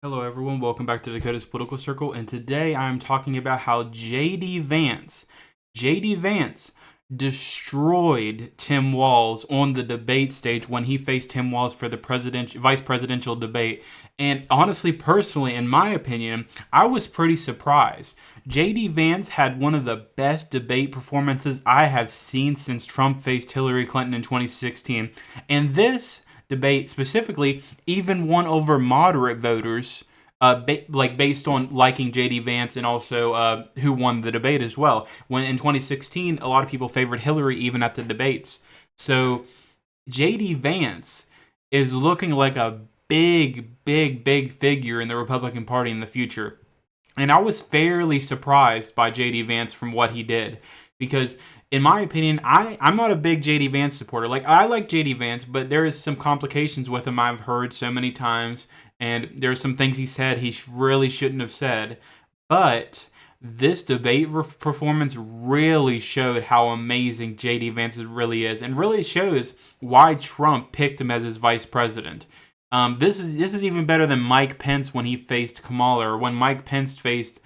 Hello everyone, welcome back to Dakota's Political Circle, and today I'm talking about how J.D. Vance destroyed Tim Walz on the debate stage when he faced Tim Walz for the vice presidential debate. And honestly, personally, in my opinion, I was pretty surprised. J.D. Vance had one of the best debate performances I have seen since Trump faced Hillary Clinton in 2016. And this debate specifically even won over moderate voters, based on liking J.D. Vance, and also who won the debate as well. When in 2016, a lot of people favored Hillary even at the debates. So J.D. Vance is looking like a big figure in the Republican Party in the future. And I was fairly surprised by J.D. Vance from what he did, because in my opinion, I'm not a big J.D. Vance supporter. I like J.D. Vance, but there is some complications with him I've heard so many times, and there's some things he said he really shouldn't have said. But this debate performance really showed how amazing J.D. Vance really is, and really shows why Trump picked him as his vice president. This is even better than Mike Pence when he faced Kamala, or when Mike Pence faced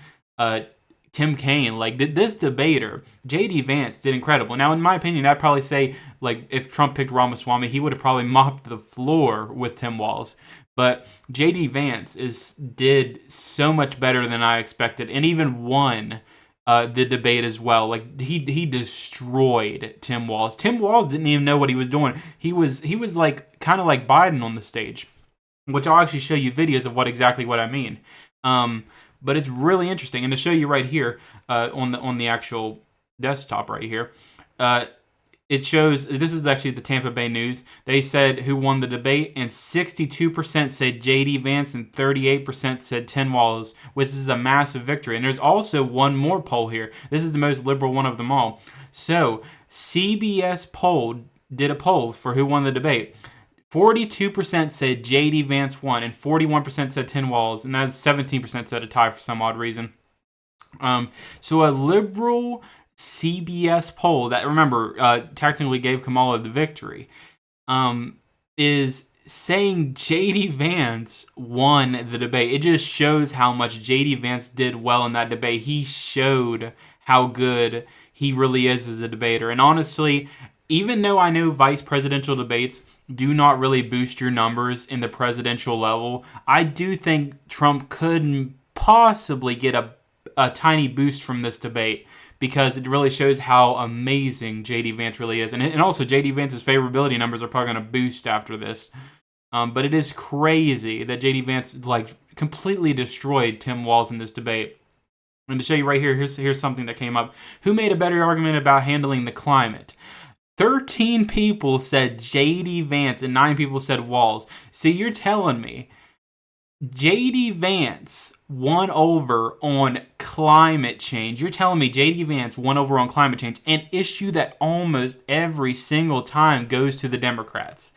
Tim Kaine. This debater, J.D. Vance, did incredible. Now, in my opinion, I'd probably say, if Trump picked Ramaswamy, he would have probably mopped the floor with Tim Walz. But J.D. Vance did so much better than I expected, and even won the debate as well. He destroyed Tim Walz. Tim Walz didn't even know what he was doing. He was kind of like Biden on the stage, which I'll actually show you videos of exactly what I mean. But it's really interesting, and to show you right here on the actual desktop right here, it shows, this is actually the Tampa Bay News. They said who won the debate, and 62% said J.D. Vance and 38% said Tim Walz, which is a massive victory. And there's also one more poll here. This is the most liberal one of them all. So CBS did a poll for who won the debate. 42% said J.D. Vance won, and 41% said Tim Walz, and that's 17% said a tie for some odd reason. So a liberal CBS poll that, remember, technically gave Kamala the victory, is saying J.D. Vance won the debate. It just shows how much J.D. Vance did well in that debate. He showed how good he really is as a debater. And honestly, even though I know vice presidential debates do not really boost your numbers in the presidential level, I do think Trump could possibly get a tiny boost from this debate, because it really shows how amazing J.D. Vance really is. And also, J.D. Vance's favorability numbers are probably going to boost after this. But it is crazy that J.D. Vance completely destroyed Tim Walz in this debate. And to show you right here, here's something that came up. Who made a better argument about handling the climate? 13 people said J.D. Vance and 9 people said Walz. So you're telling me J.D. Vance won over on climate change. You're telling me J.D. Vance won over on climate change, an issue that almost every single time goes to the Democrats.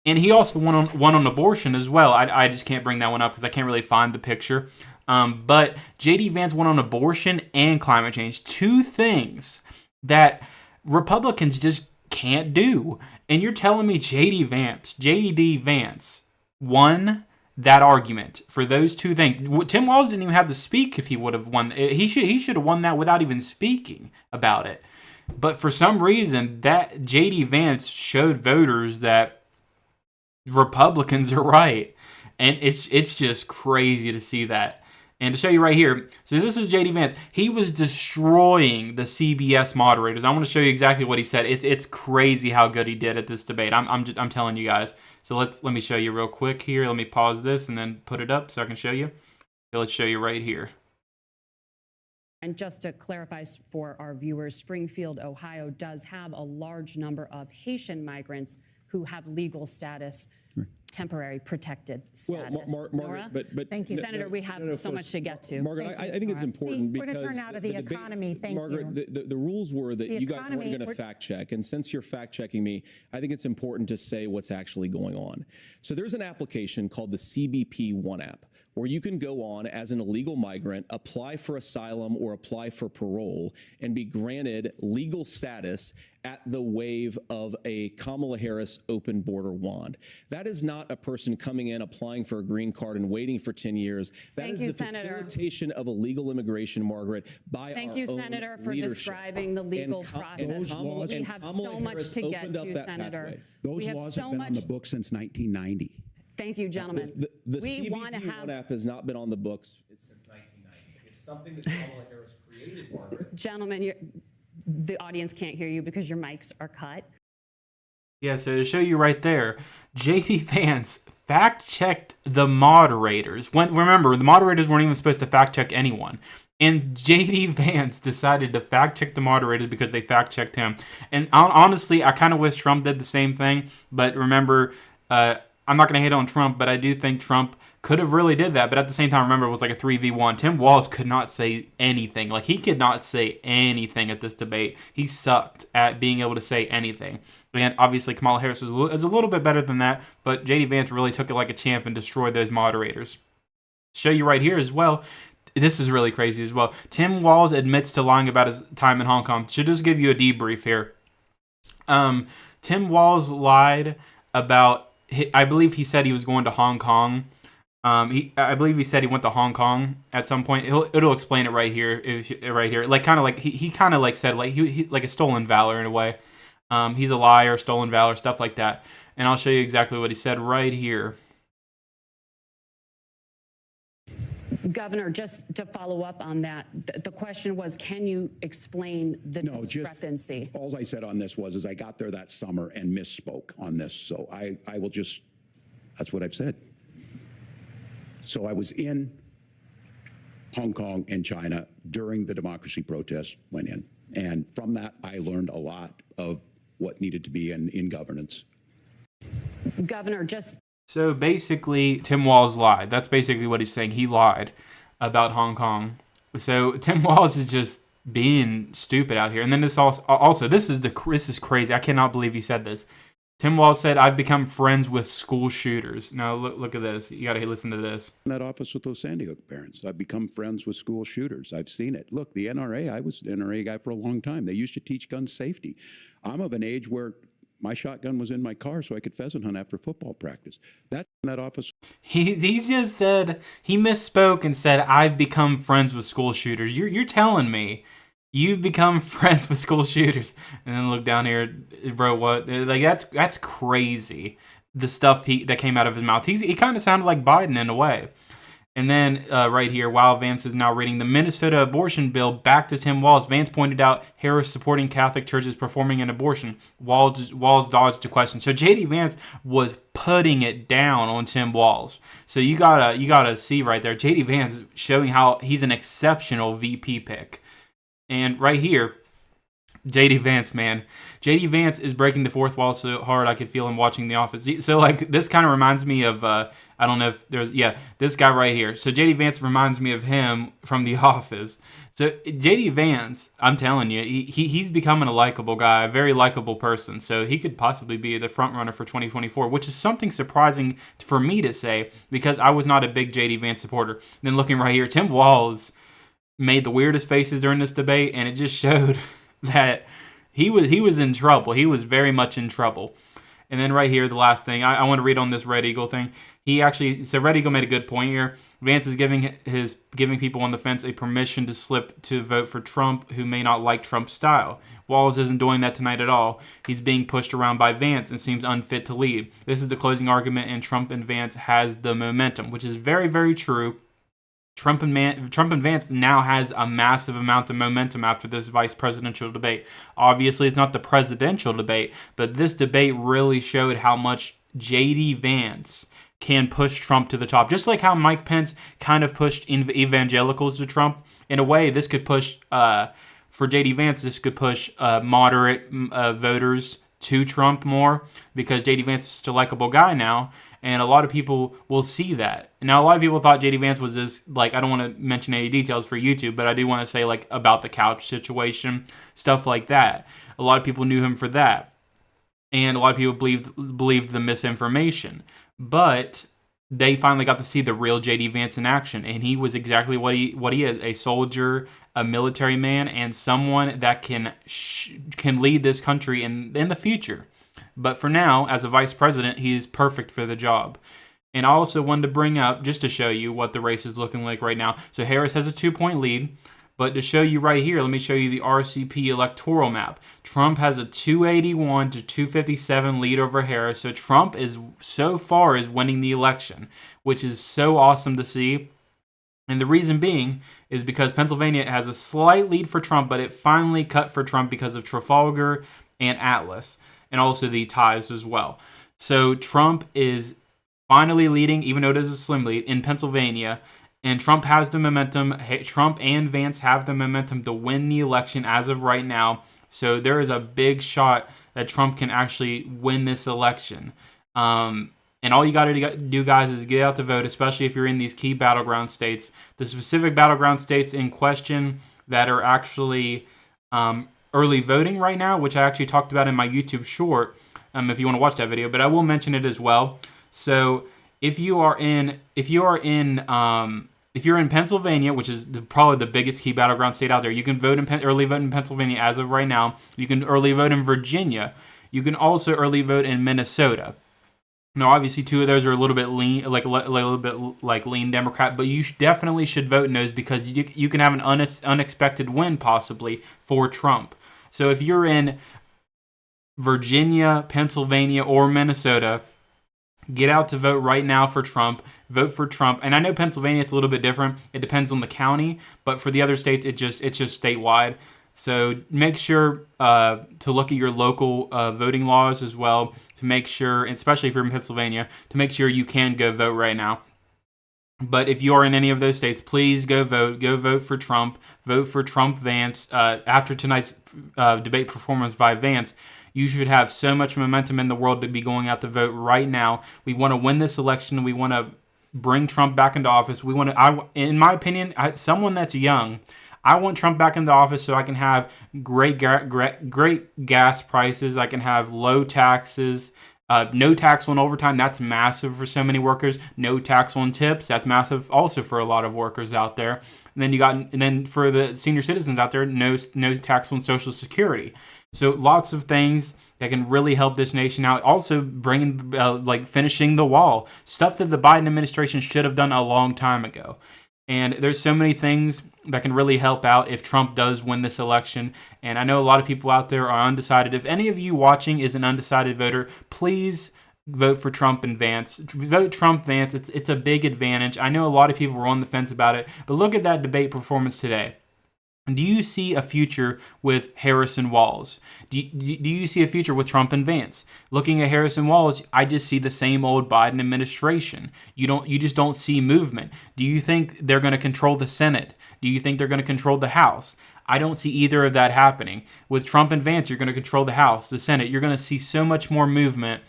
And he also won on abortion as well. I just can't bring that one up because I can't really find the picture. But J.D. Vance won on abortion and climate change. Two things that Republicans just can't do. And you're telling me J.D. Vance won that argument for those two things. Tim Walz didn't even have to speak if he would have won. He should have won that without even speaking about it. But for some reason, that J.D. Vance showed voters that Republicans are right. And it's just crazy to see that. And to show you right here, so this is J.D. Vance. He was destroying the CBS moderators. I want to show you exactly what he said. It's crazy how good he did at this debate. I'm telling you guys. So let me show you real quick here. Let me pause this and then put it up so I can show you. So let's show you right here. And just to clarify for our viewers, Springfield, Ohio does have a large number of Haitian migrants who have legal status, temporary protected status. Well, Margaret, but thank you, Senator. We have so much to get to. Margaret, I think it's important because we're going to turn out of the economy. Thank Margaret, you. The rules were that you guys weren't going to fact check, and since you're fact checking me, I think it's important to say what's actually going on. So there's an application called the CBP One app, where you can go on as an illegal migrant, apply for asylum or apply for parole, and be granted legal status at the wave of a Kamala Harris open border wand. That is not a person coming in, applying for a green card and waiting for 10 years. That is the facilitation of illegal immigration, Margaret, by Thank our you, own Senator, for leadership. describing the legal process. We have so much to get to, Senator. Those laws have been on the books since 1990. Thank you, gentlemen. The We want to CBP have, app has not been on the books since 1990. It's something that Kamala Harris created, Margaret. gentlemen, the audience can't hear you because your mics are cut. Yeah, so to show you right there, JD Vance fact-checked the moderators. Remember, the moderators weren't even supposed to fact-check anyone. And JD Vance decided to fact-check the moderators because they fact-checked him. And honestly, I kind of wish Trump did the same thing. But remember, I'm not going to hate on Trump, but I do think Trump could have really did that. But at the same time, remember, it was like a 3v1. Tim Walz could not say anything. Like, he could not say anything at this debate. He sucked at being able to say anything. And obviously, Kamala Harris is a little bit better than that. But JD Vance really took it like a champ and destroyed those moderators. Show you right here as well. This is really crazy as well. Tim Walz admits to lying about his time in Hong Kong. Should just give you a debrief here. Tim Walz lied about, I believe he said he was going to Hong Kong. I believe he said he went to Hong Kong at some point. It'll explain it right here. Right here, like kind of like he kind of like said like he like a stolen valor in a way. He's a liar, stolen valor, stuff like that. And I'll show you exactly what he said right here. Governor, just to follow up on that, the question was, can you explain the discrepancy? All I said on this was I got there that summer and misspoke on this. So I will just, that's what I've said. So I was in Hong Kong and China during the democracy protests, went in. And from that, I learned a lot of what needed to be in governance. Governor, just... So basically, Tim Walz lied. That's basically what he's saying. He lied about Hong Kong. So Tim Walz is just being stupid out here. And then this also this is crazy. I cannot believe he said this. Tim Walz said, "I've become friends with school shooters." Now look at this. You got to listen to this. In that office with those Sandy Hook parents, I've become friends with school shooters. I've seen it. Look, the NRA. I was an NRA guy for a long time. They used to teach gun safety. I'm of an age where my shotgun was in my car so I could pheasant hunt after football practice. That's in that office. He just said, he misspoke and said, "I've become friends with school shooters." You're telling me you've become friends with school shooters? And then look down here, bro. What? Like that's crazy. The stuff that came out of his mouth. He kind of sounded like Biden in a way. And then right here, while Vance is now reading the Minnesota abortion bill back to Tim Walz, Vance pointed out Harris supporting Catholic churches performing an abortion. Walz dodged the question. So JD Vance was putting it down on Tim Walz. So you gotta see right there, JD Vance showing how he's an exceptional VP pick. And right here, JD Vance, man. JD Vance is breaking the fourth wall so hard I could feel him watching The Office. So, like, this kind of reminds me of, I don't know if there's, this guy right here. So, JD Vance reminds me of him from The Office. So, JD Vance, I'm telling you, he's becoming a likable guy, a very likable person. So, he could possibly be the front runner for 2024, which is something surprising for me to say because I was not a big JD Vance supporter. Then, looking right here, Tim Walz made the weirdest faces during this debate, and it just showed that he was in trouble. He was very much in trouble. And then right here, the last thing, I want to read on this Red Eagle thing. So Red Eagle made a good point here. Vance is giving people on the fence a permission to slip to vote for Trump who may not like Trump's style. Walz isn't doing that tonight at all. He's being pushed around by Vance and seems unfit to lead. This is the closing argument, and Trump and Vance has the momentum, which is very, very true. Trump and Vance now has a massive amount of momentum after this vice presidential debate. Obviously, it's not the presidential debate, but this debate really showed how much JD Vance can push Trump to the top. Just like how Mike Pence kind of pushed evangelicals to Trump. In a way, this could push, for JD Vance, this could push moderate voters to Trump more because JD Vance is such a likable guy now. And a lot of people will see that. Now, a lot of people thought JD Vance was this, like, I don't want to mention any details for YouTube, but I do want to say, like, about the couch situation, stuff like that. A lot of people knew him for that. And a lot of people believed the misinformation. But they finally got to see the real JD Vance in action, and he was exactly what he is: a soldier, a military man, and someone that can lead this country in the future. But for now, as a vice president, he's perfect for the job. And I also wanted to bring up, just to show you what the race is looking like right now. So Harris has a 2-point lead. But to show you right here, let me show you the RCP electoral map. Trump has a 281 to 257 lead over Harris. So Trump is so far is winning the election, which is so awesome to see. And the reason being is because Pennsylvania has a slight lead for Trump, but it finally cut for Trump because of Trafalgar and Atlas, and also the ties as well. So Trump is finally leading, even though it is a slim lead, in Pennsylvania. And Trump has the momentum. Trump and Vance have the momentum to win the election as of right now. So there is a big shot that Trump can actually win this election. And all you got to do, guys, is get out to vote, especially if you're in these key battleground states. The specific battleground states in question that are actually early voting right now, which I actually talked about in my YouTube short, if you want to watch that video, but I will mention it as well. So if you're in Pennsylvania, which is probably the biggest key battleground state out there, you can vote early vote in Pennsylvania as of right now. You can early vote in Virginia. You can also early vote in Minnesota. Now, obviously, two of those are a little bit lean, like a little bit like lean Democrat, but you definitely should vote in those because you can have an unexpected win possibly for Trump. So if you're in Virginia, Pennsylvania, or Minnesota, get out to vote right now for Trump. Vote for Trump. And I know Pennsylvania, it's a little bit different. It depends on the county, but for the other states, it's just statewide. So make sure to look at your local voting laws as well to make sure, especially if you're in Pennsylvania, to make sure you can go vote right now. But if you are in any of those states, please go vote. Go vote for Trump. Vote for Trump Vance. After tonight's debate performance by Vance, you should have so much momentum in the world to be going out to vote right now. We want to win this election. We want to bring Trump back into office. We want to, in my opinion, someone that's young, I want Trump back into office so I can have great gas prices. I can have low taxes. No tax on overtime. That's massive for so many workers. No tax on tips. That's massive also for a lot of workers out there. And then for the senior citizens out there, no tax on Social Security. So lots of things that can really help this nation out. Also bringing, finishing the wall. Stuff that the Biden administration should have done a long time ago. And there's so many things that can really help out if Trump does win this election. And I know a lot of people out there are undecided. If any of you watching is an undecided voter, please vote for Trump and Vance. Vote Trump, Vance. It's a big advantage. I know a lot of people were on the fence about it, but look at that debate performance today. Do you see a future with Harris and Walz? Do you see a future with Trump and Vance? Looking at Harris and Walz, I just see the same old Biden administration. You just don't see movement. Do you think they're going to control the Senate? Do you think they're going to control the House? I don't see either of that happening. With Trump and Vance, you're going to control the House, the Senate. You're going to see so much more movement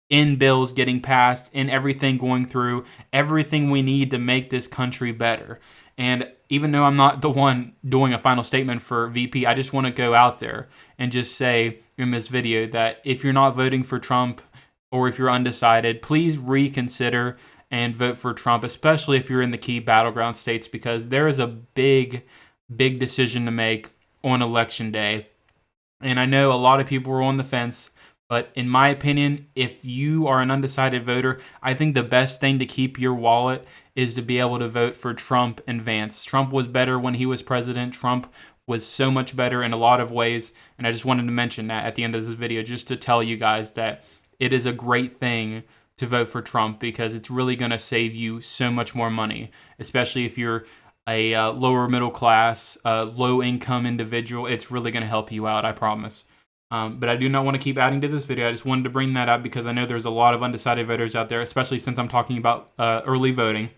in bills getting passed, in everything going through, everything we need to make this country better. And even though I'm not the one doing a final statement for VP, I just want to go out there and just say in this video that if you're not voting for Trump or if you're undecided, please reconsider and vote for Trump, especially if you're in the key battleground states, because there is a big decision to make on election day. And I know a lot of people are on the fence, but in my opinion, if you are an undecided voter, I think the best thing to keep your wallet is to be able to vote for Trump and Vance. Trump was better when he was president. Trump was so much better in a lot of ways. And I just wanted to mention that at the end of this video, just to tell you guys that it is a great thing to vote for Trump because it's really going to save you so much more money, especially if you're a lower middle class, low income individual. It's really going to help you out, I promise. But I do not want to keep adding to this video. I just wanted to bring that up because I know there's a lot of undecided voters out there, especially since I'm talking about early voting.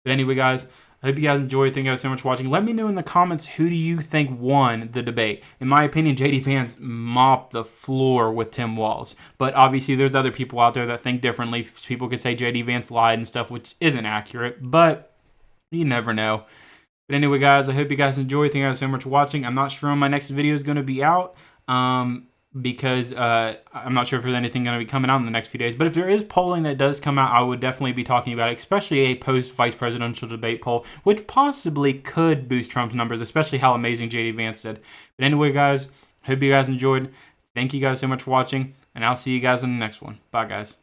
But anyway, guys, I hope you guys enjoyed. Thank you guys so much for watching. Let me know in the comments, who do you think won the debate? In my opinion, JD Vance mopped the floor with Tim Walz. But obviously, there's other people out there that think differently. People could say JD Vance lied and stuff, which isn't accurate. But you never know. But anyway, guys, I hope you guys enjoyed. Thank you guys so much for watching. I'm not sure when my next video is going to be out. because I'm not sure if there's anything going to be coming out in the next few days. But if there is polling that does come out, I would definitely be talking about it, especially a post-vice presidential debate poll, which possibly could boost Trump's numbers, especially how amazing J.D. Vance did. But anyway, guys, hope you guys enjoyed. Thank you guys so much for watching, and I'll see you guys in the next one. Bye, guys.